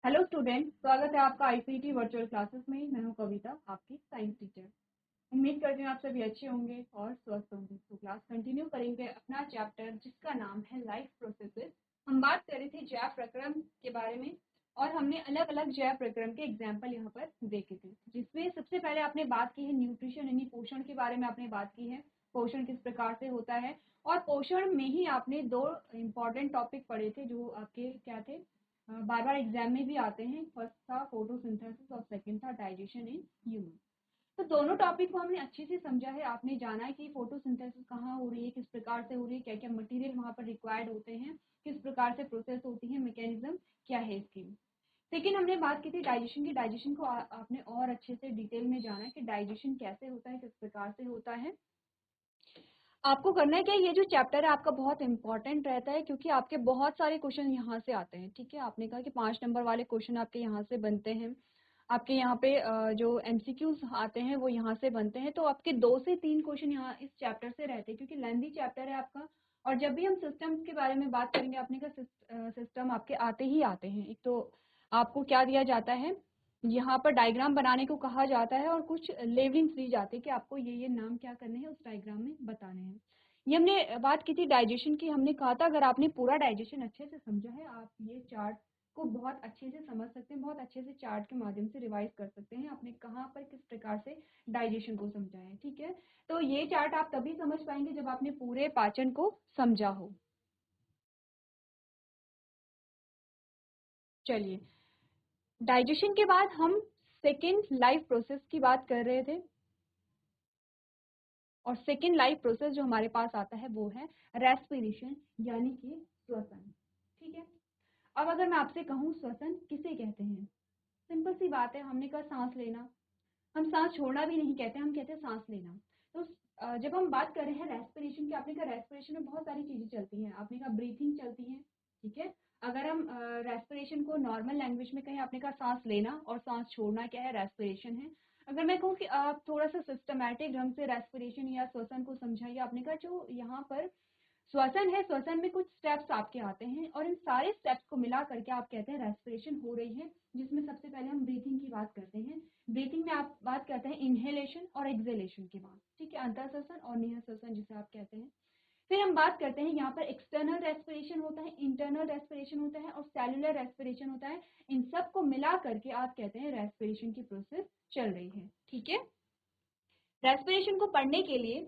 Hello student, स्वागत है आपका आईसीटी वर्चुअल क्लासेस में। मैं हूं कविता, आपकी साइंस टीचर। उम्मीद करती हूँ आप सभी अच्छे होंगे और स्वस्थ होंगे। तो क्लास कंटिन्यू करेंगे अपना चैप्टर जिसका नाम है लाइफ प्रोसेसेस। हम बात कर रहे थे जैव प्रक्रम के बारे में और हमने अलग अलग जैव प्रक्रम के एग्जाम्पल यहाँ पर देखे थे, जिसमें सबसे पहले आपने बात की है न्यूट्रिशन यानी पोषण के बारे में। आपने बात की है पोषण किस प्रकार से होता है, और पोषण में ही आपने दो इम्पॉर्टेंट टॉपिक पढ़े थे जो आपके क्या थे, बार बार एग्जाम में भी आते हैं। फर्स्ट था फोटोसिंथेसिस और सेकंड था डाइजेशन इन ह्यूमन। तो दोनों टॉपिक को हमने अच्छे से समझा है। आपने जाना है कि फोटोसिंथेसिस कहाँ हो रही है, किस प्रकार से हो रही है, क्या क्या मटेरियल वहाँ पर रिक्वायर्ड होते हैं, किस प्रकार से प्रोसेस होती है, मैकेनिज्म क्या है इसकी। लेकिन हमने बात की थी डाइजेशन की। डाइजेशन को आपने और अच्छे से डिटेल में जाना है कि डाइजेशन कैसे होता है, किस प्रकार से होता है। आपको करना है क्या, ये जो चैप्टर है आपका बहुत इंपॉर्टेंट रहता है क्योंकि आपके बहुत सारे क्वेश्चन यहाँ से आते हैं। ठीक है, आपने कहा कि 5 नंबर वाले क्वेश्चन आपके यहाँ से बनते हैं। आपके यहाँ पे जो एमसीक्यूज आते हैं वो यहाँ से बनते हैं। तो आपके 2 से 3 क्वेश्चन यहाँ इस चैप्टर से रहते हैं क्योंकि लेंथी चैप्टर है आपका। और जब भी हम सिस्टम के बारे में बात करेंगे, आपने कहा सिस्टम आपके आते ही आते हैं। एक तो आपको क्या दिया जाता है, यहाँ पर डायग्राम बनाने को कहा जाता है और कुछ लेवलिंग्स दी जाती है कि आपको ये नाम क्या करने हैं उस डायग्राम में बताने हैं। ये हमने बात की थी डाइजेशन की। हमने कहा था अगर आपने पूरा डाइजेशन अच्छे से समझा है, आप ये चार्ट को बहुत अच्छे से समझ सकते हैं, बहुत अच्छे से चार्ट के माध्यम से रिवाइज कर सकते हैं आपने कहाँ पर किस प्रकार से डाइजेशन को समझा है। ठीक है, तो ये चार्ट आप तभी समझ पाएंगे जब आपने पूरे पाचन को समझा हो। चलिए, डाइजेशन के बाद हम सेकेंड लाइफ प्रोसेस की बात कर रहे थे, और सेकेंड लाइफ प्रोसेस जो हमारे पास आता है वो है रेस्पिरेशन यानी कि श्वसन। ठीक है, अब अगर मैं आपसे कहूँ श्वसन किसे कहते हैं, सिंपल सी बात है। हमने कहा सांस लेना, हम सांस छोड़ना भी नहीं कहते, हम कहते हैं सांस लेना। तो जब हम बात कर रहे हैं रेस्पिरेशन की, आपने कहा रेस्पिरेशन में बहुत सारी चीजें चलती हैं। आपने कहा ब्रीथिंग चलती है। ठीक है, अगर हम रेस्पिरेशन को नॉर्मल लैंग्वेज में कहें, आपने कहा सांस लेना और सांस छोड़ना क्या है, रेस्पिरेशन है। अगर मैं कहूँ कि आप थोड़ा सा सिस्टमैटिक ढंग से रेस्पिरेशन या श्वसन को समझाइए, आपने कहा जो यहाँ पर श्वसन है, श्वसन में कुछ स्टेप्स आपके आते हैं और इन सारे स्टेप्स को मिला करके आप कहते हैं रेस्पिरेशन हो रही है, जिसमें सबसे पहले हम ब्रीथिंग की बात करते हैं। ब्रीथिंग में आप बात करते हैं इनहेलेशन और एक्सहेलेशन की बात। ठीक है, अंतःश्वसन और निःश्वसन जिसे आप कहते हैं। फिर हम बात करते हैं यहाँ पर एक्सटर्नल रेस्पिरेशन होता है, इंटरनल रेस्पिरेशन होता है और सेलुलर रेस्पिरेशन होता है। इन सब को मिला करके आप कहते हैं रेस्पिरेशन की प्रोसेस चल रही है। ठीक है, रेस्पिरेशन को पढ़ने के लिए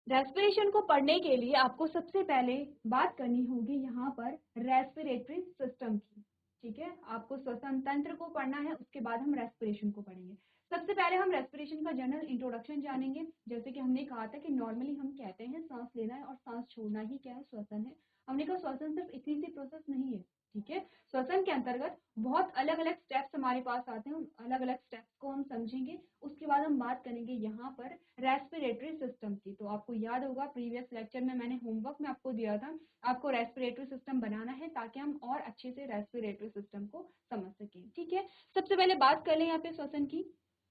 रेस्पिरेशन को पढ़ने के लिए आपको सबसे पहले बात करनी होगी यहाँ पर रेस्पिरेटरी सिस्टम की। ठीक है, आपको श्वसन तंत्र को पढ़ना है, उसके बाद हम रेस्पिरेशन को पढ़ेंगे। सबसे पहले हम रेस्पिरेशन का जनरल इंट्रोडक्शन जानेंगे। जैसे कि हमने कहा था कि नॉर्मली हम कहते हैं सांस लेना है और सांस छोड़ना ही क्या है, श्वसन है। हमने कहा श्वसन सिर्फ इतनी सी प्रोसेस नहीं है। ठीक है, श्वसन के अंतर्गत बहुत अलग अलग स्टेप्स हमारे पास आते हैं, उन अलग अलग स्टेप्स को हम समझेंगे। उसके बाद हम बात करेंगे यहाँ पर रेस्पिरेटरी सिस्टम की। तो आपको याद होगा प्रीवियस लेक्चर में मैंने होमवर्क में आपको दिया था, आपको रेस्पिरेटरी सिस्टम बनाना है ताकि हम और अच्छे से रेस्पिरेटरी सिस्टम को समझ सकें। ठीक है, सबसे पहले बात कर लें यहाँ पे श्वसन की,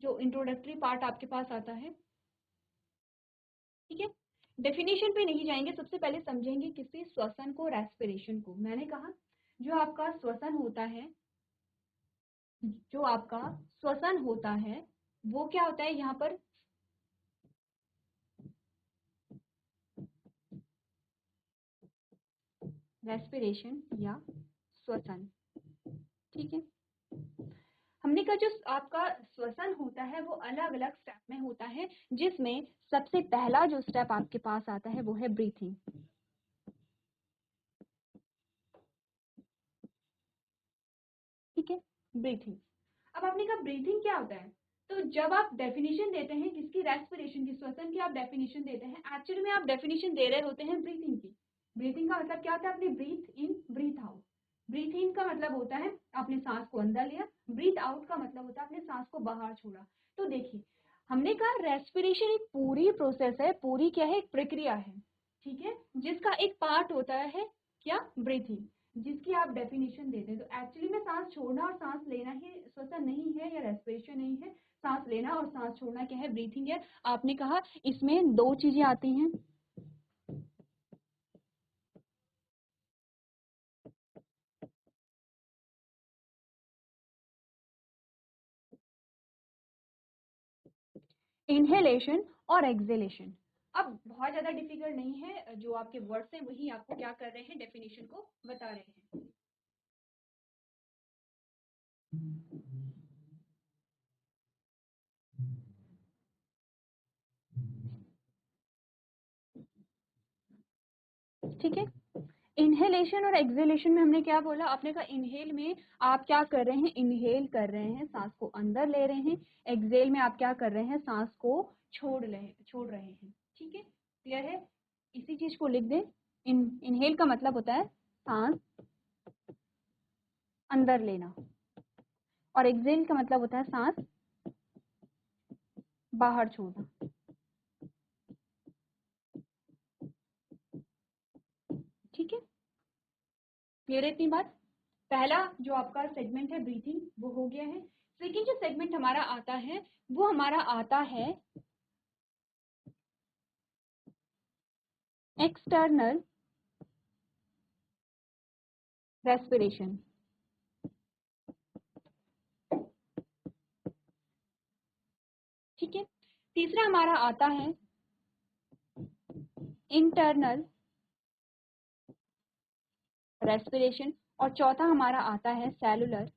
जो इंट्रोडक्टरी पार्ट आपके पास आता है। ठीक है, डेफिनेशन पे नहीं जाएंगे, सबसे पहले समझेंगे किसी श्वसन को, रेस्पिरेशन को। मैंने कहा जो आपका श्वसन होता है, जो आपका श्वसन होता है वो क्या होता है, यहाँ पर रेस्पिरेशन या श्वसन। ठीक है, हमने कहा जो आपका श्वसन होता है वो अलग अलग स्टेप में होता है, जिसमें सबसे पहला जो स्टेप आपके पास आता है वो है ब्रीथिंग। ठीक है, ब्रीथिंग। अब आपने कहा ब्रीथिंग क्या होता है, तो जब आप डेफिनेशन देते हैं किसकी, रेस्पिरेशन की, श्वसन की आप डेफिनेशन देते हैं, एक्चुअली में आप डेफिनेशन दे रहे होते हैं ब्रीथिंग की। ब्रीथिंग का मतलब क्या होता है, आपने ब्रीथ इन ब्रीथ आउट। ब्रीथ इन का मतलब होता है आपने सांस को अंदर लिया, ब्रीथ आउट का मतलब होता है आपने सांस को बाहर छोड़ा। तो देखिए, हमने कहा रेस्पिरेशन एक पूरी प्रोसेस है, पूरी क्या है, एक प्रक्रिया है। ठीक है, जिसका एक पार्ट होता है क्या, ब्रीथिंग। जिसकी आप डेफिनेशन देते हैं। तो एक्चुअली में सांस छोड़ना और सांस लेना ही श्वसन नहीं है या रेस्पिरेशन नहीं है, सांस लेना और सांस छोड़ना क्या है, ब्रीथिंग है। आपने कहा इसमें दो चीजें आती हैं, इनहेलेशन और एक्सहेलेशन। अब बहुत ज्यादा डिफिकल्ट नहीं है, जो आपके वर्ड्स हैं वही आपको क्या कर रहे हैं, डेफिनेशन को बता रहे हैं। ठीक है, इनहेलेशन और एक्सहेलेशन में हमने क्या बोला, आपने कहा इनहेल में आप क्या कर रहे हैं, इनहेल कर रहे हैं, सांस को अंदर ले रहे हैं। एक्सहेल में आप क्या कर रहे हैं, सांस को छोड़ रहे हैं। ठीक है, क्लियर है। इसी चीज को लिख दें, इनहेल का मतलब होता है सांस अंदर लेना और एक्सहेल का मतलब होता है सांस बाहर छोड़ना। ठीक है, क्लियर है इतनी बात। पहला जो आपका सेगमेंट है ब्रीथिंग वो हो गया है। सेकेंड जो सेगमेंट हमारा आता है वो हमारा आता है एक्सटर्नल रेस्पिरेशन। ठीक है, तीसरा हमारा आता है इंटरनल रेस्पिरेशन और चौथा हमारा आता है सेलुलर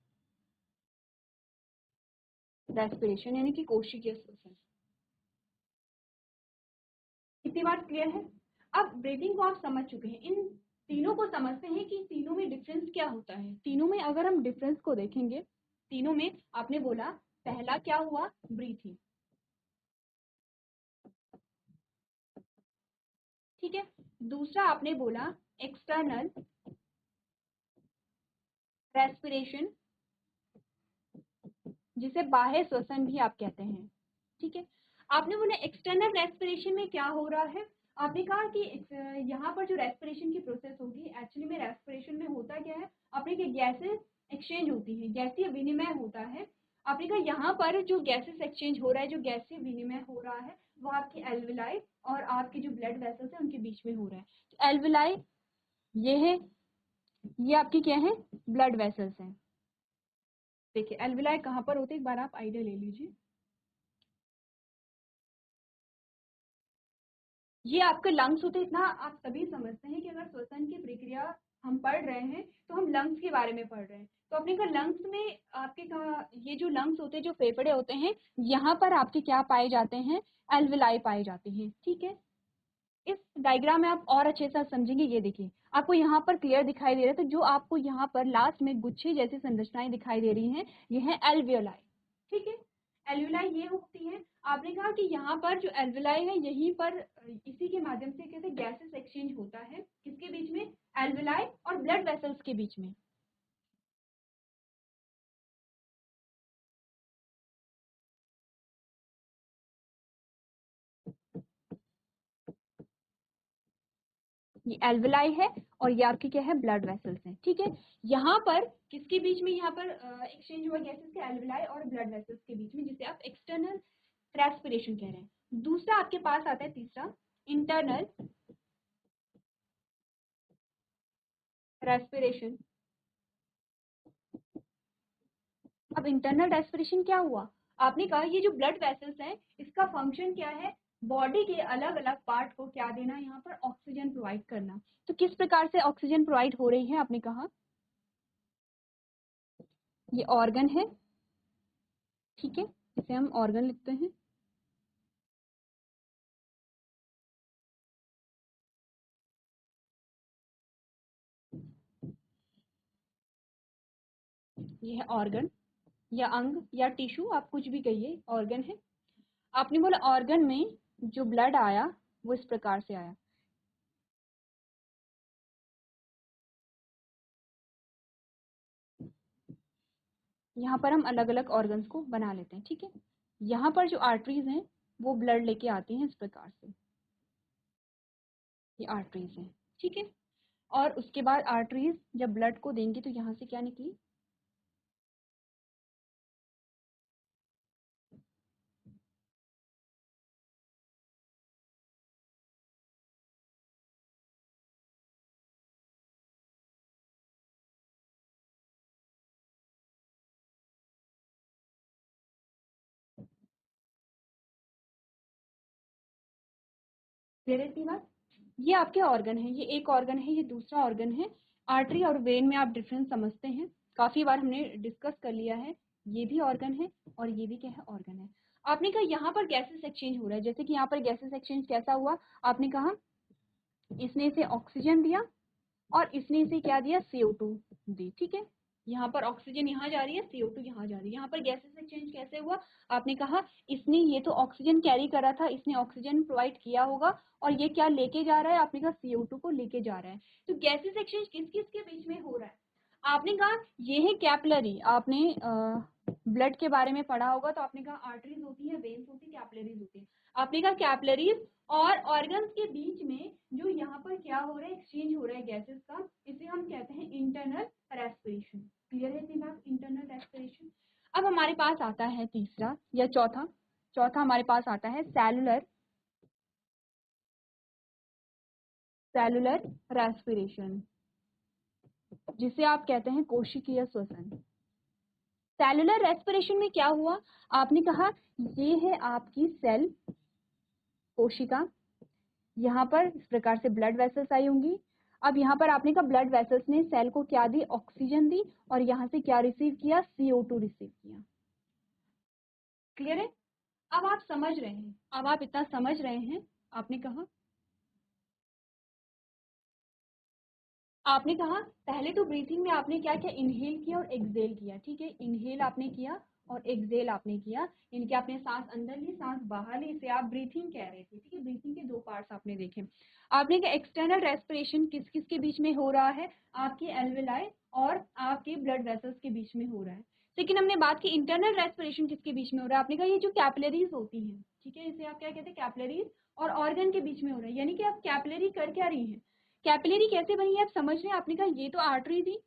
रेस्पिरेशन यानी कि कोशिकीय श्वसन। इतनी बात क्लियर है। अब ब्रीथिंग को आप समझ चुके हैं, इन तीनों को समझते हैं कि तीनों में डिफरेंस क्या होता है। तीनों में अगर हम डिफरेंस को देखेंगे, तीनों में आपने बोला पहला क्या हुआ, ब्रीथिंग। ठीक है, दूसरा आपने बोला एक्सटर्नल रेस्पिरेशन जिसे बाह्य श्वसन भी आप कहते हैं। ठीक है, आपने बोला एक्सटर्नल रेस्पिरेशन में क्या हो रहा है, आपने कहा कि यहाँ पर जो रेस्पिरेशन की प्रोसेस होगी, एक्चुअली में रेस्पिरेशन में होता क्या है, आपने कहा गैसेस एक्सचेंज होती है, गैसीय विनिमय होता है। आपने कहा यहाँ पर जो गैसेस एक्सचेंज हो रहा है, जो गैसीय विनिमय हो रहा है, वो आपके एल्विलाई और आपके जो ब्लड वेसल्स है उनके बीच में हो रहा है। तो एल्विलाई ये है, ये आपकी क्या है, ब्लड वेसल्स हैं। देखिए एल्विलाई कहाँ पर होते हैं, एक बार आप आइडिया ले लीजिए। ये आपके लंग्स होते हैं। इतना आप सभी समझते हैं कि अगर श्वसन की प्रक्रिया हम पढ़ रहे हैं तो हम लंग्स के बारे में पढ़ रहे हैं। तो अपने का लंग्स में आपके का ये जो लंग्स होते हैं, जो फेफड़े होते हैं, यहाँ पर आपके क्या पाए जाते हैं, एल्विलाई पाए जाते हैं। ठीक है, इस डायग्राम में आप और अच्छे से समझेंगे। ये देखिए आपको यहाँ पर क्लियर दिखाई दे रहा है, तो जो आपको यहाँ पर लास्ट में गुच्छे जैसी संरचनाएं दिखाई दे रही हैं, ये है एल्वियोलाई। ठीक है, एल्वियोलाई ये होती है। आपने कहा कि यहाँ पर जो एल्वियोलाई है, यहीं पर इसी के माध्यम से कैसे गैसेस एक्सचेंज होता है, किसके बीच में, एल्वियोलाई और ब्लड वेसल्स के बीच में। ये एल्वियोलाई है और ये आपकी क्या है, ब्लड वेसल्स हैं। ठीक है, यहाँ पर किसके बीच में, यहाँ पर एक्सचेंज हुआ गैसेस के, एल्वियोलाई और ब्लड वेसल्स के बीच में, जिसे आप एक्सटर्नल रेस्पिरेशन कह रहे हैं। दूसरा आपके पास आता है तीसरा, इंटरनल रेस्पिरेशन। अब इंटरनल रेस्पिरेशन क्या हुआ, आपने कहा ये जो ब्लड वेसल्स हैं इसका फंक्शन क्या है, बॉडी के अलग अलग पार्ट को क्या देना, यहाँ पर ऑक्सीजन प्रोवाइड करना। तो किस प्रकार से ऑक्सीजन प्रोवाइड हो रही है, आपने कहा ये ऑर्गन है। ठीक है, इसे हम ऑर्गन लिखते हैं। ये है ऑर्गन या अंग या टिश्यू, आप कुछ भी कहिए, ऑर्गन है। आपने बोला ऑर्गन में जो ब्लड आया वो इस प्रकार से आया। यहाँ पर हम अलग अलग ऑर्गन्स को बना लेते हैं। ठीक है, यहाँ पर जो आर्टरीज हैं वो ब्लड लेके आती हैं इस प्रकार से, ये आर्टरीज हैं। ठीक है, और उसके बाद आर्टरीज जब ब्लड को देंगी तो यहाँ से क्या निकली, क्लियर है इतनी बात। ये आपके ऑर्गन है, ये एक ऑर्गन है, ये दूसरा ऑर्गन है। आर्टरी और वेन में आप डिफरेंस समझते हैं, काफी बार हमने डिस्कस कर लिया है। ये भी ऑर्गन है और ये भी क्या है, ऑर्गन है। आपने कहा यहाँ पर गैसेस एक्सचेंज हो रहा है, जैसे कि यहाँ पर गैसेस एक्सचेंज कैसा हुआ, आपने कहा इसने इसे ऑक्सीजन दिया और इसने इसे क्या दिया, CO2 दी, ठीक है। यहाँ पर ऑक्सीजन यहाँ जा रही है, CO2 यहाँ जा रही है। यहाँ पर गैसेस एक्सचेंज कैसे हुआ, आपने कहा इसने ये तो ऑक्सीजन कैरी करा था, इसने ऑक्सीजन प्रोवाइड किया होगा और ये क्या लेके जा रहा है, आपने कहा CO2 को लेके जा रहा है। तो गैसेस एक्सचेंज किस किस के बीच में हो रहा है, आपने कहा ये है कैपिलरी। आपने ब्लड के बारे में पढ़ा होगा तो आपने कहा आर्टरीज होती है, वेन्स होती है, कैपिलरीज होती है। आपने कहा कैपिलरीज और ऑर्गन्स के बीच में जो यहाँ पर क्या हो रहा है, एक्सचेंज हो रहा है गैसेस का, इसे हम कहते हैं इंटरनल रेस्पिरेशन। क्लियर है इतनी बात, इंटरनल रेस्पिरेशन। अब हमारे पास आता है तीसरा या चौथा हमारे पास आता है सेलुलर रेस्पिरेशन, जिसे आप कहते हैं कोशिकीय श्वसन। सेलुलर रेस्पिरेशन में क्या हुआ, आपने कहा ये है आपकी सेल कोशिका, यहाँ पर इस प्रकार से ब्लड वेसल्स आई होंगी। अब यहाँ पर आपने कहा ब्लड वेसल्स ने सेल को क्या दी, ऑक्सीजन दी और यहाँ से क्या रिसीव किया, CO2 रिसीव किया। क्लियर है, अब आप समझ रहे हैं, अब आप इतना समझ रहे हैं। आपने कहा पहले तो ब्रीथिंग में आपने क्या किया, इनहेल किया और एक्सहेल किया, ठीक है। इनहेल आपने किया और एक्सहेल आपने किया, इनके आपने सांस अंदर ली, सांस बाहर ली, इसे आप ब्रीथिंग कह रहे थे, ठीक है। ब्रीथिंग के दो पार्ट्स आपने देखे। आपने कहा एक्सटर्नल रेस्पिरेशन किस किस के बीच में हो रहा है, आपके एल्वेलाई और आपके ब्लड वेसल्स के बीच में हो रहा है। लेकिन हमने बात की इंटरनल रेस्पिरेशन किसके बीच में हो रहा है, आपने कहा ये जो कैपिलरीज होती हैं, ठीक है, इसे आप क्या कहते हैं, कैपिलरीज और ऑर्गन के बीच में हो रहा है। यानी कि आप कैपिलरी कर क्या रही है, कैपिलरी कैसे बनी है आप समझ रहे हैं। आपने कहा ये तो आर्टरी थी,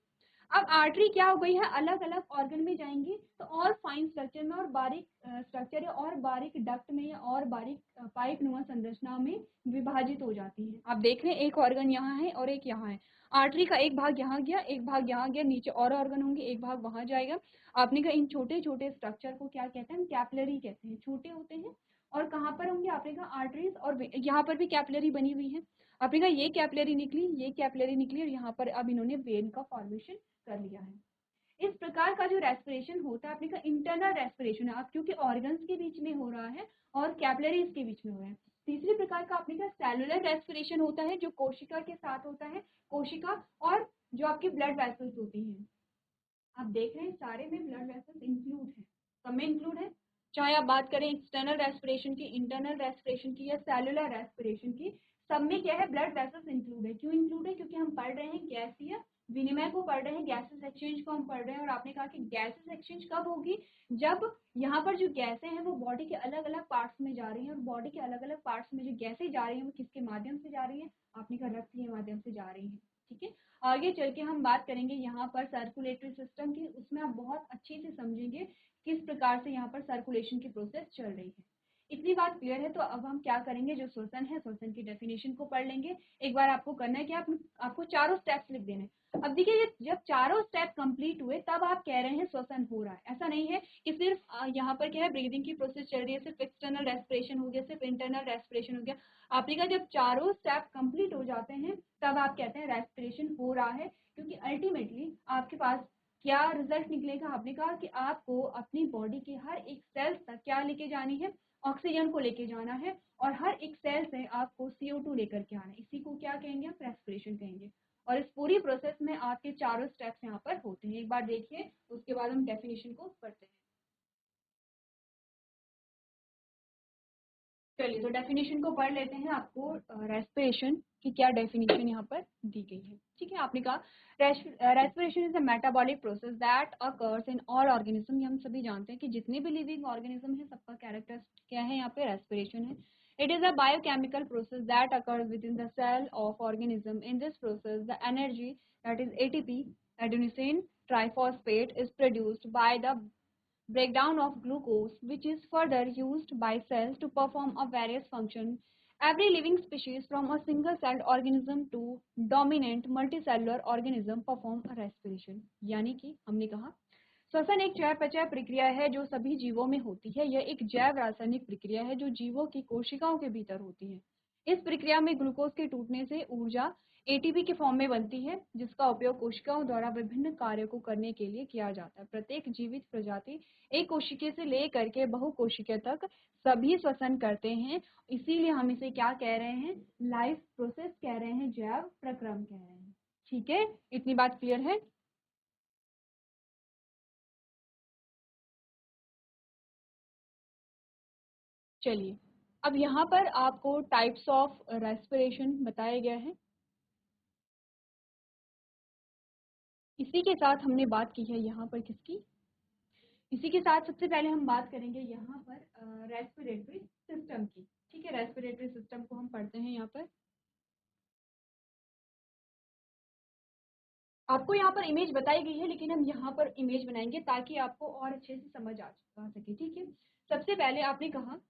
अब आर्टरी क्या हो गई है, अलग अलग ऑर्गन में जाएंगी तो और फाइन स्ट्रक्चर में और बारीक स्ट्रक्चर और बारीक डक्ट में और बारीक पाइप नुमा संरचना में विभाजित हो जाती है। आप देख रहे हैं एक ऑर्गन यहाँ है और एक यहाँ है, आर्टरी का एक भाग यहाँ गया, एक भाग यहाँ गया, नीचे और ऑर्गन होंगे, एक भाग वहां जाएगा। आपने कहा इन छोटे छोटे स्ट्रक्चर को क्या कहते हैं, कैपिलरी कहते हैं, छोटे होते हैं। और कहाँ पर होंगे, आपने कहा आर्टरीज और यहाँ पर भी कैपिलरी बनी हुई है। आपने कहा ये कैपिलरी निकली, ये कैपिलरी निकली और यहाँ पर अब इन्होंने वेन का फॉर्मेशन कर लिया है। इस प्रकार का जो रेस्पिरेशन होता है, आपने कहा इंटरनल रेस्पिरेशन है, आप क्योंकि ऑर्गन्स के बीच में हो रहा है और कैपिलरीज के बीच में हो रहा है। तीसरी प्रकार का आपने कहा सेलुलर रेस्पिरेशन होता है, जो कोशिका के साथ होता है, कोशिका और जो आपकी ब्लड वेसल्स होती हैं। आप देख रहे हैं सारे में ब्लड वेसल्स इंक्लूड है, सब में इंक्लूड है। चाहे आप बात करें एक्सटर्नल रेस्पिरेशन की, इंटरनल रेस्पिरेशन की या सेलुलर रेस्पिरेशन की, सब में क्या है, ब्लड वेसल्स इंक्लूड है। क्यों इंक्लूड है, क्योंकि हम पढ़ रहे हैं गैसीय विनिमय को पढ़ रहे हैं, गैसेस एक्सचेंज को हम पढ़ रहे हैं। और आपने कहा कि गैसेस एक्सचेंज कब होगी, जब यहाँ पर जो गैसें हैं वो बॉडी के अलग अलग पार्ट्स में जा रही हैं, और बॉडी के अलग अलग पार्ट्स में जो गैसें जा रही हैं वो किसके माध्यम से जा रही हैं, आपने कहा रक्त के माध्यम से जा रही हैं, ठीक है। आगे चल के हम बात करेंगे यहाँ पर सर्कुलेटरी सिस्टम की, उसमें आप बहुत अच्छे से समझेंगे किस प्रकार से यहाँ पर सर्कुलेशन की प्रोसेस चल रही है। इतनी बात क्लियर है, तो अब हम क्या करेंगे, जो श्वसन है श्वसन की डेफिनेशन को पढ़ लेंगे। एक बार आपको करना है कि आपको चारों स्टेप्स लिख देने। अब देखिए जब चारों स्टेप कंप्लीट हुए तब आप कह रहे हैं श्वसन हो रहा है, ऐसा नहीं है कि सिर्फ यहाँ पर क्या है ब्रीदिंग की प्रोसेस चल रही है, सिर्फ एक्सटर्नल रेस्पिरेशन हो गया, सिर्फ इंटरनल रेस्पिरेशन हो गया। आपने कहा जब चारों स्टेप कंप्लीट हो जाते हैं तब आप कहते हैं रेस्पिरेशन हो रहा है, क्योंकि अल्टीमेटली आपके पास क्या रिजल्ट निकलेगा, आपने कहा कि आपको अपनी बॉडी के हर एक सेल तक क्या लेके जानी है, ऑक्सीजन को लेके जाना है, और हर एक सेल से आपको CO2 लेकर के आना है। इसी को क्या कहेंगे, आप रेस्पिरेशन कहेंगे। और इस पूरी प्रोसेस में आपके चारों स्टेप्स यहाँ पर होते हैं। एक बार देखिए, उसके बाद हम डेफिनेशन को पढ़ते हैं। चलिए तो डेफिनेशन को पढ़ लेते हैं। आपको रेस्पिरेशन की क्या डेफिनेशन यहाँ पर दी गई है, ठीक है। आपने कहा respiration is a metabolic process that occurs in all organism. हम सभी जानते हैं कि जितने भी लिविंग ऑर्गेनिज्म है सबका कैरेक्टर क्या है, यहाँ पे रेस्पिरेशन है। It is a biochemical process that occurs within the cell of organism. In this process, the energy, that is ATP, adenosine triphosphate, is produced by the breakdown of glucose, which is further used by cells to perform a various function. Every living species, from a single-celled organism to dominant multicellular organism, perform a respiration. यानी कि हमने कहा श्वसन एक चयापचय प्रक्रिया है जो सभी जीवों में होती है। यह एक जैव रासायनिक प्रक्रिया है जो जीवों की कोशिकाओं के भीतर होती है। इस प्रक्रिया में ग्लूकोज के टूटने से ऊर्जा एटीपी के फॉर्म में बनती है, जिसका उपयोग कोशिकाओं द्वारा विभिन्न कार्यों को करने के लिए किया जाता है। प्रत्येक जीवित प्रजाति एक कोशिकीय से लेकर के बहुकोशिकीय तक सभी श्वसन करते हैं, इसीलिए हम इसे क्या कह रहे हैं? लाइफ प्रोसेस कह रहे हैं, जैव प्रक्रम कह रहे हैं। ठीक है, इतनी बात क्लियर है? चलिए, अब यहाँ पर आपको टाइप्स ऑफ रेस्पिरेशन बताया गया है। इसी के साथ हमने बात की है यहाँ पर किसकी? इसी के साथ सबसे पहले हम बात करेंगे यहाँ पर रेस्पिरेटरी सिस्टम की। ठीक है, रेस्पिरेटरी सिस्टम को हम पढ़ते हैं यहाँ पर। आपको यहाँ पर इमेज बताई गई है, लेकिन हम यहाँ पर इमेज बनाएंगे ताकि आपको और अच्छे से समझ आ सके। ठीक है, सबसे पहले आपने कहा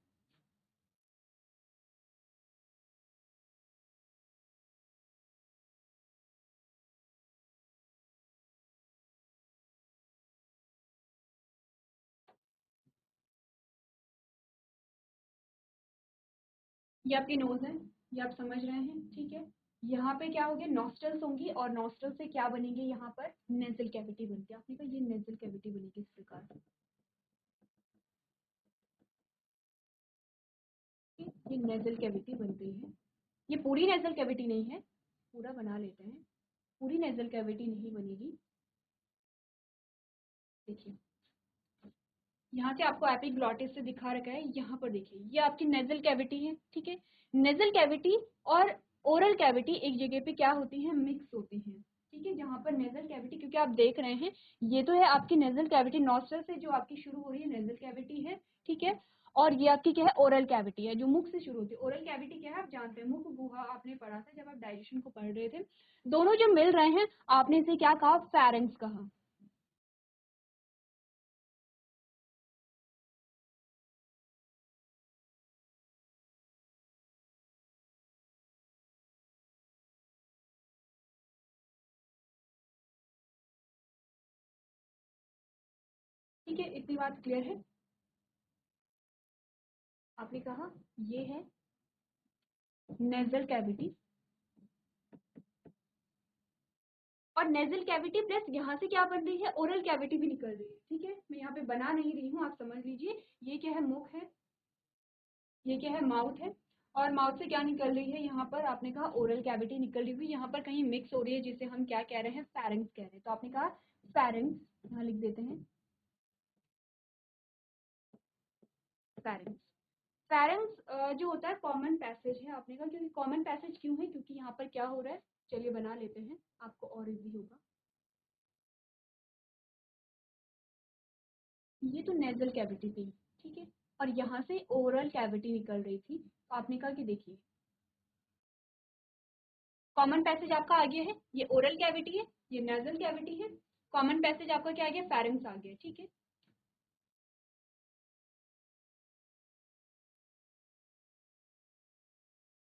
ये आपकी नोज है, ये आप समझ रहे हैं। ठीक है, यहाँ पे क्या होगी? नॉस्ट्रल्स होंगी और नॉस्ट्रल से क्या बनेंगे? यहाँ पर नेजल कैविटी बनती है। आपने कहा ये नेजल कैविटी बनेगी इस प्रकार। ये नेजल कैविटी बनती है। ये पूरी नेजल कैविटी नहीं है, पूरा बना लेते हैं। पूरी नेजल कैविटी नहीं बनेगी। देखिए, यहाँ से आपको एपिग्लॉटिस से दिखा रखा है। यहाँ पर देखिए, ये आपकी नेजल कैविटी है। ठीक है, नेजल कैविटी और ओरल कैविटी एक जगह पे क्या होती है? मिक्स होती हैं। ठीक है, जहाँ पर नेजल कैविटी, क्योंकि आप देख रहे हैं ये तो है आपकी नेजल कैविटी, नॉस्ट्रल से जो आपकी शुरू हो रही है नेजल कैविटी है। ठीक है, और ये आपकी क्या है? ओरल कैविटी है, जो मुख से शुरू होती है। ओरल कैविटी क्या है? आप जानते हैं, मुख गुहा आपने पढ़ा था जब आप डाइजेशन को पढ़ रहे थे। दोनों जब मिल रहे हैं, आपने इसे क्या कहा? फेरेंक्स कहा। ठीक है, इतनी बात क्लियर है? आपने कहा ये है नेजल कैविटी, और नेजल कैविटी प्लस यहाँ से क्या बन रही है? ओरल कैविटी भी निकल रही है। ठीक है, मैं यहाँ पे बना नहीं रही हूँ, आप समझ लीजिए। ये क्या है? मुख है। ये क्या है? माउथ है। और माउथ से क्या निकल रही है? यहाँ पर आपने कहा ओरल कैविटी निकल रही हुई। यहाँ पर कहीं मिक्स हो रही है, जिसे हम क्या कह रहे हैं? फेरेंक्स कह रहे हैं। तो आपने कहा फेरेंक्स, यहाँ लिख देते हैं फेरेंक्स। फेरेंक्स जो होता है कॉमन पैसेज है। आपने कहा क्योंकि कॉमन पैसेज क्यों है? क्योंकि यहाँ पर क्या हो रहा है? चलिए बना लेते हैं, आपको और इजी होगा। ये तो नेजल कैविटी थी। ठीक है, और यहाँ से ओरल कैविटी निकल रही थी। तो आपने कहा कि देखिए, कॉमन पैसेज आपका आ गया है, ये ओरल कैविटी है, ये नेजल कैविटी है। कॉमन पैसेज आपका क्या आ गया? फेरेंक्स आ गया। ठीक है,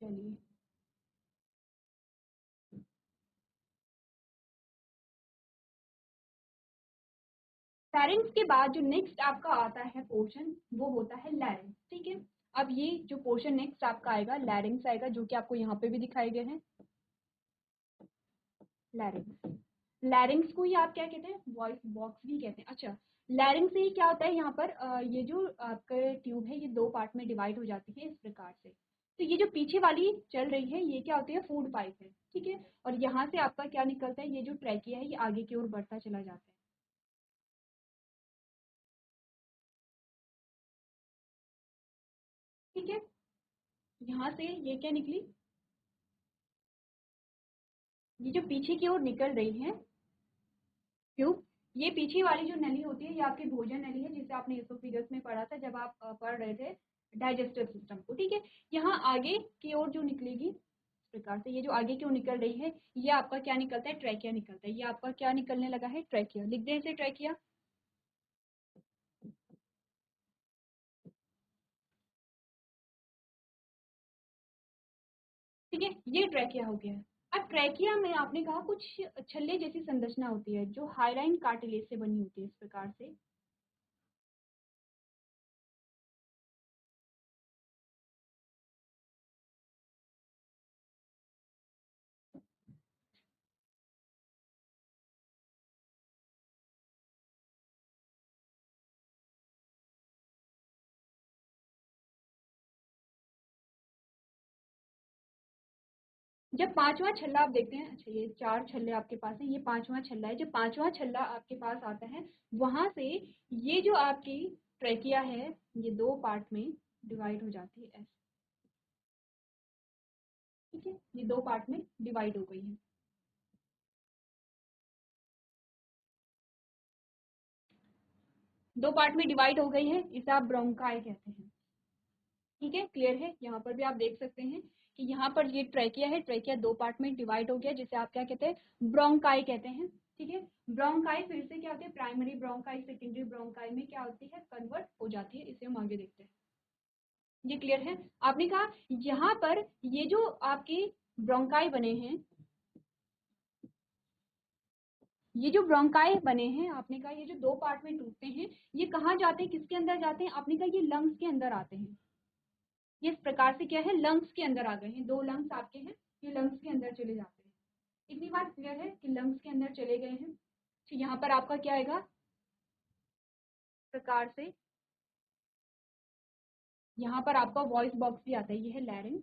चलिए, फेरेंक्स के बाद जो नेक्स्ट आपका आता है पोर्शन, वो होता है लैरिंक्स। ठीक है, अब ये जो पोर्शन नेक्स्ट आपका आएगा, लैरिंक्स आएगा, जो कि आपको यहाँ पे भी दिखाए गए हैं। लैरिंक्स, लैरिंग्स को ही आप क्या कहते हैं? वॉइस बॉक्स भी कहते हैं। अच्छा, लैरिंग्स से ही क्या होता है? यहाँ पर ये जो आपका ट्यूब है, ये दो पार्ट में डिवाइड हो जाती है इस प्रकार से। तो ये जो पीछे वाली चल रही है, ये क्या होती है? फूड पाइप है। ठीक है, और यहाँ से आपका क्या निकलता है? ये जो ट्रैकिया है, ये आगे की ओर बढ़ता चला जाता है। ठीक है, यहाँ से ये क्या निकली? ये जो पीछे की ओर निकल रही है ट्यूब, ये पीछे वाली जो नली होती है, ये आपकी भोजन नली है, जिसे आपने एसोफेगस में पढ़ा था जब आप पढ़ रहे थे डाइजेस्टिव सिस्टम को, ठीक है। यहाँ आगे की ओर जो निकलेगी इस प्रकार से, ये जो आगे की ओर निकल रही है, ये आपका क्या निकलता है, ट्रैकिया निकलता है। ये आपका क्या निकलने लगा है, ट्रैकिया। लिख दें इसे ट्रैकिया, ठीक है। ये ट्रैकिया हो गया है। अब ट्रैकिया में आपने कहा कुछ छल्ले जैसी संरचना होती है जो हाइलाइन कार्टिलेज से बनी होती है, इस प्रकार से। जब पांचवा छल्ला आप देखते हैं, अच्छा ये चार छल्ले आपके पास है, ये पांचवा छल्ला है। जब पांचवा छल्ला आपके पास आता है, वहां से ये जो आपकी ट्रैकिया है, ये दो पार्ट में डिवाइड हो जाती है ऐसे, ठीक है। ये दो पार्ट में डिवाइड हो गई है। दो पार्ट में डिवाइड हो गई है, इसे आप ब्रोंकाई कहते हैं, ठीक है। क्लियर है। यहाँ पर भी आप देख सकते हैं कि यहाँ पर ये ट्रैकिया है, ट्रैकिया दो पार्ट में डिवाइड हो गया, जिसे आप क्या कहते हैं, ब्रोंकाई कहते हैं, ठीक है। ब्रोंकाई फिर से क्या होती है, प्राइमरी ब्रोंकाई सेकेंडरी ब्रोंकाई में क्या होती है, कन्वर्ट हो जाती है। इसे हम आगे देखते हैं। ये क्लियर है। आपने कहा यहाँ पर ये जो आपके ब्रोंकाई बने हैं, ये जो ब्रोंकाई बने हैं, आपने कहा ये जो दो पार्ट में टूटते हैं, ये कहाँ जाते हैं, किसके अंदर जाते हैं, आपने कहा ये लंग्स के अंदर आते हैं। ये इस प्रकार से क्या है, लंग्स के अंदर आ गए हैं। दो लंग्स आपके हैं, ये लंग्स के अंदर चले जाते हैं। इतनी बात क्लियर है कि लंग्स के अंदर चले गए हैं। तो यहाँ पर आपका क्या आएगा, प्रकार से यहाँ पर आपका वॉइस बॉक्स भी आता है। ये है लैरिंग्स,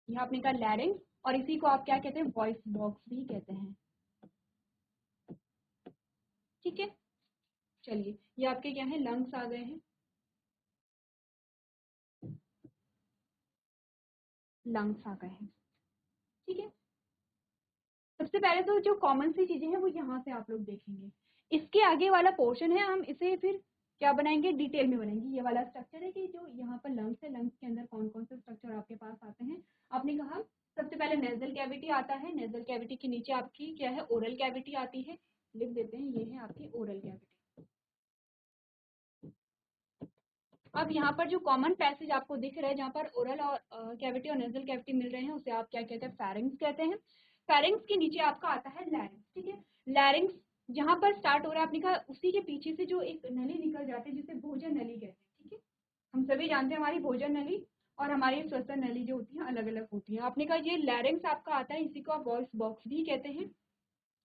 यहाँ आपने कहा लैरिंग्स, और इसी को आप क्या कहते हैं, वॉइस बॉक्स भी कहते हैं, ठीक है। चलिए, ये आपके क्या है, लंग्स आ गए हैं, लंग्स आ गए हैं, ठीक है। सबसे पहले तो जो कॉमन सी चीजें हैं वो यहाँ से आप लोग देखेंगे। इसके आगे वाला पोर्शन है, हम इसे फिर क्या बनाएंगे, डिटेल में बनाएंगे। ये वाला स्ट्रक्चर है कि जो यहाँ पर लंग्स है, लंग्स के अंदर कौन कौन से स्ट्रक्चर आपके पास आते हैं। आपने कहा सबसे पहले नेजल कैविटी आता है, नेजल कैविटी के नीचे आपकी क्या है, ओरल कैविटी आती है। लिख देते हैं, ये है आपकी ओरल कैविटी। अब यहाँ पर जो कॉमन पैसेज आपको दिख रहा है, जहाँ पर ओरल और कैविटी और नेजल कैविटी मिल रहे हैं, उसे आप क्या कहते हैं, फेरिंग्स कहते हैं। फेरिंग्स के नीचे आपका आता है लैरिंग्स, ठीक है। लैरिंग्स जहाँ पर स्टार्ट हो रहा है, आपने कहा उसी के पीछे से जो एक नली निकल जाती है, जिसे भोजन नली कहते हैं, ठीक है। हम सभी जानते हैं हमारी भोजन नली और हमारी श्वसन नली जो होती है अलग अलग होती है। आपने कहा ये लैरिंग्स आपका आता है, इसी को आप वॉइस बॉक्स भी कहते हैं।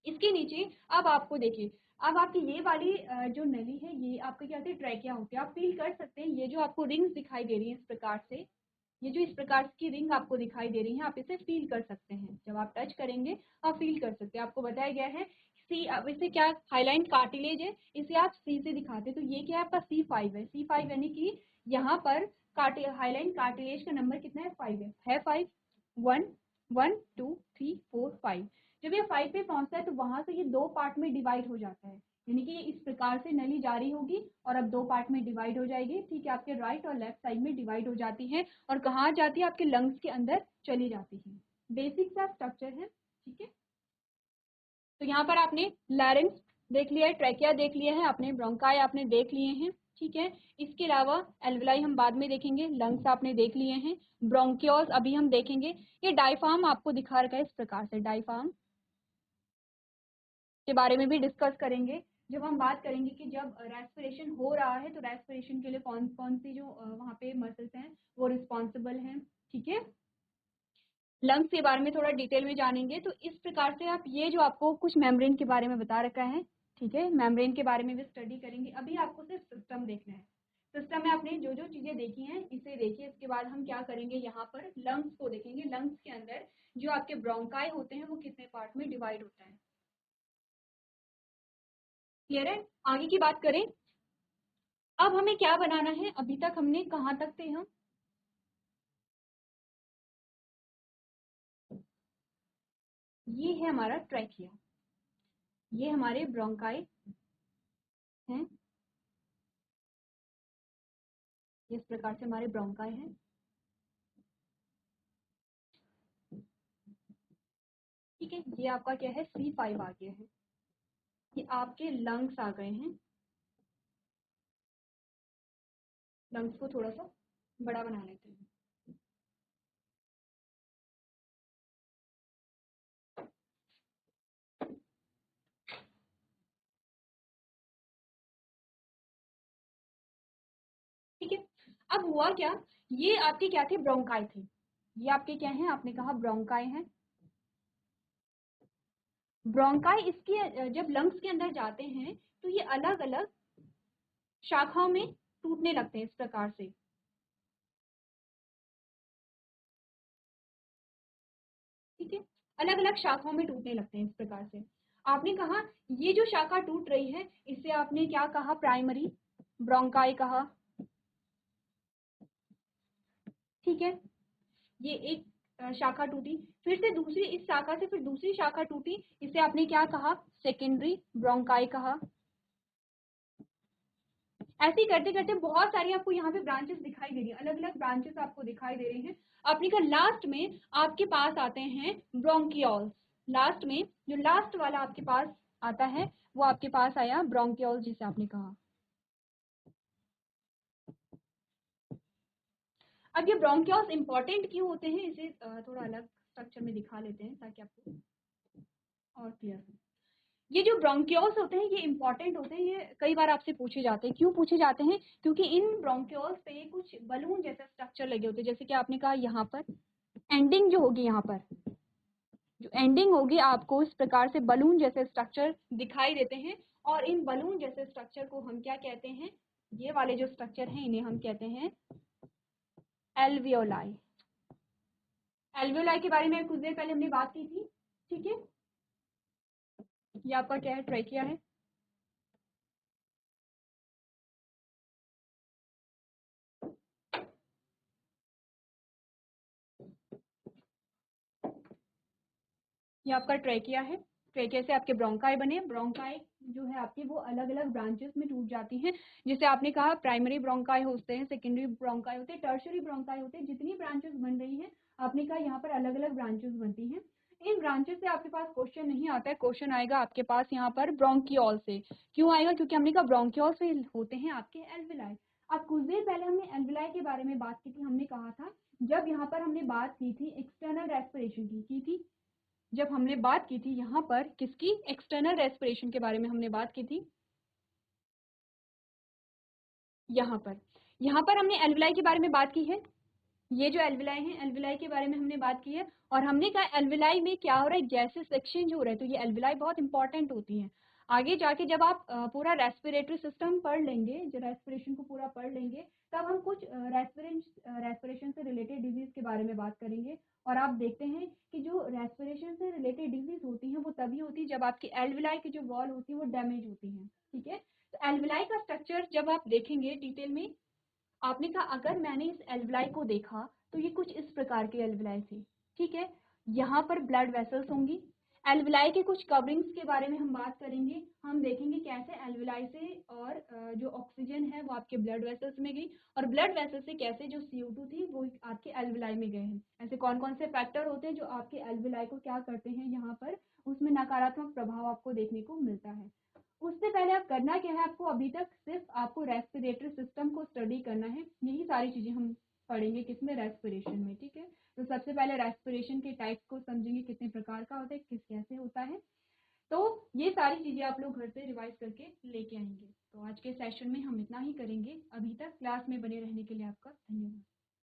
इसके नीचे अब आपको देखिए, अब आपकी ये वाली जो नली है, ये आपके क्या होती है, ट्रैकिया होती है। आप फील कर सकते हैं, ये जो आपको रिंग्स दिखाई दे रही है इस प्रकार से, ये जो इस प्रकार की रिंग आपको दिखाई दे रही है, आप इसे फील कर सकते हैं। जब आप टच करेंगे आप फील कर सकते हैं। आपको बताया गया है सी, अब इसे क्या, हाईलाइन कार्टिलेज है, इसे आप सी से दिखाते हैं, तो ये क्या है आपका C5 है। C5 यानी कि यहाँ पर हाईलाइन कार्टिलेज का नंबर कितना है, 5 है 5, 1 1 2 3 4 5। जब ये 5 पे पहुंचता है तो वहां से ये दो पार्ट में डिवाइड हो जाता है, यानी कि ये इस प्रकार से नली जारी होगी और अब दो पार्ट में डिवाइड हो जाएगी, ठीक है। आपके राइट और लेफ्ट साइड में डिवाइड हो जाती है और कहाँ जाती है, आपके लंग्स के अंदर चली जाती है। बेसिक सा स्ट्रक्चर है, ठीक है। तो यहाँ पर आपने लैरिंग्स देख लिया है, ट्रैकिया देख लिया है आपने, ब्रोंकाई आपने देख लिए हैं, ठीक है। इसके अलावा एल्वेलाई हम बाद में देखेंगे, लंग्स आपने देख लिए हैं, ब्रोंकियोल्स अभी हम देखेंगे। ये डायफार्म आपको दिखा रखा है इस प्रकार से, डायफार्म के बारे में भी डिस्कस करेंगे जब हम बात करेंगे कि जब रेस्पिरेशन हो रहा है तो रेस्पिरेशन के लिए कौन कौन सी जो वहाँ पे मसल्स हैं वो रिस्पॉन्सिबल हैं, ठीक है। लंग्स के बारे में थोड़ा डिटेल में जानेंगे। तो इस प्रकार से आप ये जो आपको कुछ मेम्ब्रेन के बारे में बता रखा है, ठीक है, मेम्ब्रेन के बारे में भी स्टडी करेंगे। अभी आपको सिर्फ सिस्टम देखना है। सिस्टम में आपने जो जो चीजें देखी हैं इसे देखिए। इसके बाद हम क्या करेंगे, यहाँ पर लंग्स को देखेंगे। लंग्स के अंदर जो आपके ब्रोंकाई होते हैं वो कितने पार्ट में डिवाइड होता है, क्लियर है। आगे की बात करें, अब हमें क्या बनाना है, अभी तक हमने कहाँ तक थे हम, ये है हमारा ट्रैकिया, ये हमारे ब्रोंकाई हैं, इस प्रकार से हमारे ब्रोंकाई हैं। ठीक है, ये आपका क्या है, C5 आ गया है। ये आपके लंग्स आ गए हैं। लंग्स को थोड़ा सा बड़ा बना लेते हैं। ठीक है, अब हुआ क्या, ये आपके क्या थे, ब्रोंकाई थे। ये आपके क्या हैं, आपने कहा ब्रोंकाई हैं। ब्रोंकाई इसके जब लंग्स के अंदर जाते हैं तो ये अलग अलग शाखाओं में टूटने लगते हैं इस प्रकार से। ठीक है, अलग अलग शाखाओं में टूटने लगते हैं इस प्रकार से। आपने कहा ये जो शाखा टूट रही है इसे आपने क्या कहा, प्राइमरी ब्रोंकाई कहा। ठीक है, ये एक शाखा टूटी, फिर से दूसरी, इस शाखा से फिर दूसरी शाखा टूटी, इसे आपने क्या कहा, सेकेंडरी ब्रोंकाई कहा। ऐसे ही करते करते बहुत सारी आपको यहाँ पे ब्रांचेस दिखाई दे रही है, अलग अलग ब्रांचेस आपको दिखाई दे रहे हैं। आपने कहा लास्ट में आपके पास आते हैं ब्रोंकियोल्स। लास्ट में जो लास्ट वाला आपके पास आता है वो आपके पास आया ब्रोंकियोल्स, जिसे आपने कहा। अब ये ब्रोंकियोल्स इंपॉर्टेंट क्यों होते हैं, इसे थोड़ा अलग स्ट्रक्चर में दिखा लेते हैं ताकि आपको और क्लियर हो। ये जो ब्रोंकियोल्स होते हैं ये इंपॉर्टेंट होते हैं, ये कई बार आपसे पूछे जाते हैं। क्यों पूछे जाते हैं, क्योंकि इन ब्रोंकियोल्स पे कुछ बलून जैसा स्ट्रक्चर लगे होते हैं। जैसे कि आपने कहा यहाँ पर एंडिंग जो होगी, यहाँ पर जो एंडिंग होगी आपको इस प्रकार से बलून जैसे स्ट्रक्चर दिखाई देते हैं। और इन बलून जैसे स्ट्रक्चर को हम क्या कहते हैं, ये वाले जो स्ट्रक्चर हैं इन्हें हम कहते हैं एल्वियोलाई। एल्वियोलाई के बारे में कुछ देर पहले हमने बात की थी। ठीक है, ये आपका क्या है, ट्रैकिया है। ये आपका ट्रैकिया है। ट्रैकिया से आपके ब्रोंकाई बने। ब्रोंकाई जो है आपकी वो अलग अलग ब्रांचेस में टूट जाती हैं। जैसे आपने कहा प्राइमरी ब्रोंकाई होते हैं, सेकेंडरी ब्रोंकाई होते हैं, टर्शियरी ब्रोंकाई होते हैं। जितनी ब्रांचेस बन रही हैं आपने कहा यहाँ पर अलग अलग ब्रांचेस बनती हैं। इन ब्रांचेस से आपके पास क्वेश्चन नहीं आता है, क्वेश्चन आएगा आपके पास यहाँ पर ब्रोंकियोल से। क्यों आएगा, क्योंकि हमने कहा ब्रोंकियोल से होते हैं आपके एल्विलाई। अब कुछ देर पहले हमने एल्विलाई के बारे में बात की थी। हमने कहा था जब यहाँ पर हमने बात की थी एक्सटर्नल रेस्पिरेशन की थी। जब हमने बात की थी यहाँ पर किसकी, एक्सटर्नल रेस्पिरेशन के बारे में हमने बात की थी। यहाँ पर हमने एल्विलाई के बारे में बात की है। ये जो एल्विलाई हैं, एल्विलाई के बारे में हमने बात की है। और हमने कहा एल्विलाई में क्या हो रहा है, गैसेस एक्सचेंज हो रहा है। तो ये एल्विलाई बहुत इंपॉर्टेंट होती हैं। आगे जाके जब आप पूरा रेस्पिरेटरी सिस्टम पढ़ लेंगे, जो रेस्पिरेशन को पूरा पढ़ लेंगे, तब हम कुछ रेस्पिरेशन से रिलेटेड डिजीज के बारे में बात करेंगे। और आप देखते हैं कि जो रेस्पिरेशन से रिलेटेड डिजीज होती हैं वो तभी होती है जब आपकी एल्विलाई की जो वॉल होती है वो डैमेज होती है। ठीक है, तो एल्विलाई का स्ट्रक्चर जब आप देखेंगे डिटेल में, आपने कहा अगर मैंने इस एल्विलाई को देखा तो ये कुछ इस प्रकार के एल्विलाई थे। ठीक है, यहाँ पर ब्लड वेसल्स होंगी। एल्विलाई के कुछ कवरिंग्स के बारे में हम बात करेंगे। हम देखेंगे कैसे एल्विलाई से और जो ऑक्सीजन है वो आपके ब्लड वेसल्स में गई, और ब्लड वेसल से कैसे जो CO2 थी वो आपके एल्विलाई में गए हैं। ऐसे कौन कौन से फैक्टर होते हैं जो आपके एल्विलाई को क्या करते हैं, यहाँ पर उसमें नकारात्मक प्रभाव आपको देखने को मिलता है। उससे पहले आप करना क्या है, आपको अभी तक सिर्फ आपको रेस्पिरेटरी सिस्टम को स्टडी करना है। यही सारी चीजें हम पढ़ेंगे किसमें, रेस्पिरेशन में। ठीक है, तो सबसे पहले रेस्पिरेशन के टाइप्स को समझेंगे, कितने प्रकार का होता है, किस कैसे होता है। तो ये सारी चीजें आप लोग घर से रिवाइज करके लेके आएंगे। तो आज के सेशन में हम इतना ही करेंगे। अभी तक क्लास में बने रहने के लिए आपका धन्यवाद।